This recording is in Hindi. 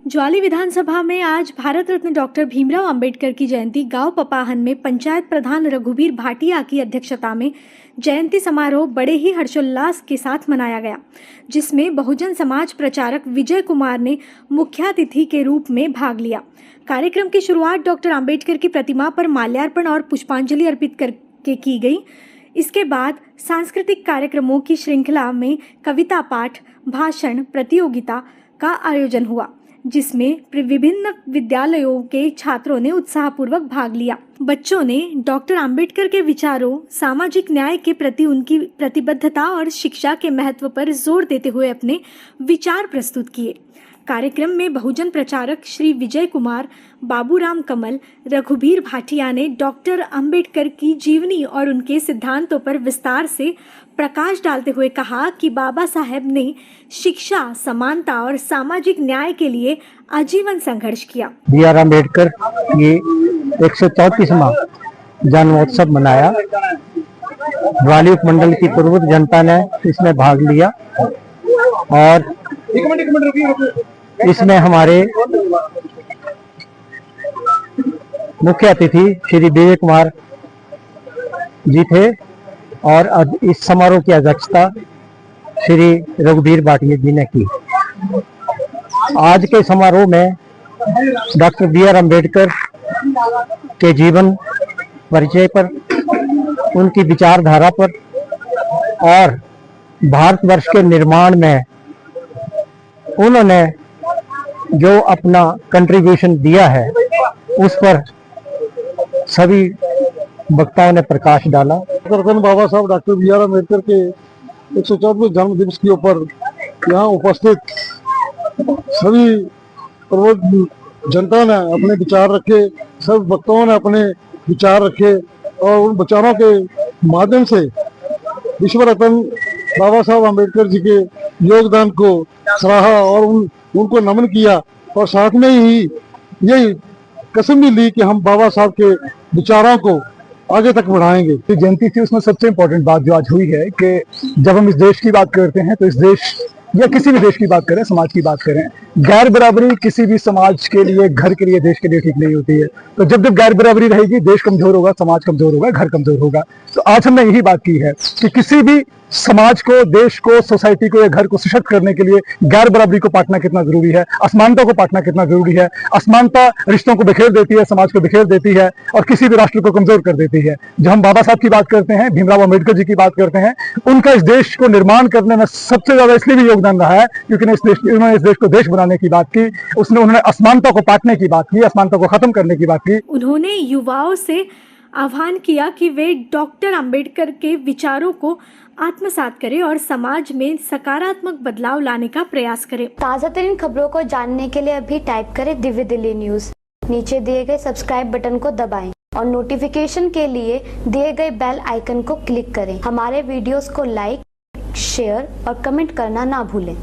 ज्वाली विधानसभा में आज भारत रत्न डॉक्टर भीमराव अंबेडकर की जयंती गांव पपाहन में पंचायत प्रधान रघुबीर भाटिया की अध्यक्षता में जयंती समारोह बड़े ही हर्षोल्लास के साथ मनाया गया, जिसमें बहुजन समाज प्रचारक विजय कुमार ने मुख्यातिथि के रूप में भाग लिया। कार्यक्रम की शुरुआत डॉक्टर अंबेडकर की प्रतिमा पर माल्यार्पण और पुष्पांजलि अर्पित करके की गई। इसके बाद सांस्कृतिक कार्यक्रमों की श्रृंखला में कविता पाठ, भाषण प्रतियोगिता का आयोजन हुआ, जिसमें विभिन्न विद्यालयों के छात्रों ने उत्साहपूर्वक भाग लिया। बच्चों ने डॉक्टर अंबेडकर के विचारों, सामाजिक न्याय के प्रति उनकी प्रतिबद्धता और शिक्षा के महत्व पर जोर देते हुए अपने विचार प्रस्तुत किए। कार्यक्रम में बहुजन प्रचारक श्री विजय कुमार, बाबूराम कमल, रघुबीर भाटिया ने डॉक्टर अंबेडकर की जीवनी और उनके सिद्धांतों पर विस्तार से प्रकाश डालते हुए कहा कि बाबा साहेब ने शिक्षा, समानता और सामाजिक न्याय के लिए आजीवन संघर्ष किया। B.R. अम्बेडकर की 134वां जन्मोत्सव मनाया। ज्वाली उपमंडल की पूर्व जनता ने इसमें भाग लिया और इसमें हमारे मुख्य अतिथि श्री विजय कुमार जी थे और इस समारोह की अध्यक्षता श्री रघुबीर भाटिया जी ने की। आज के समारोह में डॉक्टर B.R. अम्बेडकर के जीवन परिचय पर, उनकी विचारधारा पर और भारतवर्ष के निर्माण में उन्होंने जो अपना कंट्रीब्यूशन दिया है उस पर सभी वक्ताओं ने प्रकाश डाला। बाबा साहब डॉक्टर B.R. अम्बेडकर के 104वें जन्म दिवस के ऊपर यहाँ उपस्थित सभी प्रबुद्ध जनता ने अपने विचार रखे, सब वक्ताओं ने अपने विचार रखे और उन विचारों के माध्यम से विश्व रत्न बाबा साहब अम्बेडकर जी के योगदान को सराहा और उनको नमन किया और साथ में ही यही कसम भी ली कि हम बाबा साहब के विचारों को आगे तक बढ़ाएंगे। जो जयंती थी उसमें सबसे इम्पोर्टेंट बात जो आज हुई है कि जब हम इस देश की बात करते हैं तो इस देश या किसी भी देश की बात करें, समाज की बात करें, गैर बराबरी किसी भी समाज के लिए, घर के लिए, देश के लिए ठीक नहीं होती है। तो जब जब गैर बराबरी रहेगी, देश कमजोर होगा, समाज कमजोर होगा, घर कमजोर होगा। तो आज हमने यही बात की है कि किसी भी समाज को, देश को, सोसाइटी को या घर को सशक्त करने के लिए गैर बराबरी को पाटना कितना जरूरी है, असमानता को पाटना कितना जरूरी है। असमानता रिश्तों को बिखेर देती है, समाज को बिखेर देती है और किसी भी राष्ट्र को कमजोर कर देती है। जब हम बाबा साहब की बात करते हैं, भीमराव अम्बेडकर जी की बात करते हैं, उनका इस देश को निर्माण करने में सबसे ज्यादा इसलिए भी योगदान रहा है क्योंकि उन्होंने इस देश को देश बनाने की बात की, उन्होंने असमानता को पाटने की बात की, असमानता को खत्म करने की बात की। उन्होंने युवाओं से आह्वान किया कि वे डॉक्टर अंबेडकर के विचारों को आत्मसात करें और समाज में सकारात्मक बदलाव लाने का प्रयास करें। ताज़ा तरीन खबरों को जानने के लिए अभी टाइप करें दिव्य दिल्ली न्यूज़। नीचे दिए गए सब्सक्राइब बटन को दबाएं और नोटिफिकेशन के लिए दिए गए बेल आइकन को क्लिक करें। हमारे वीडियोस को लाइक, शेयर और कमेंट करना ना भूलें।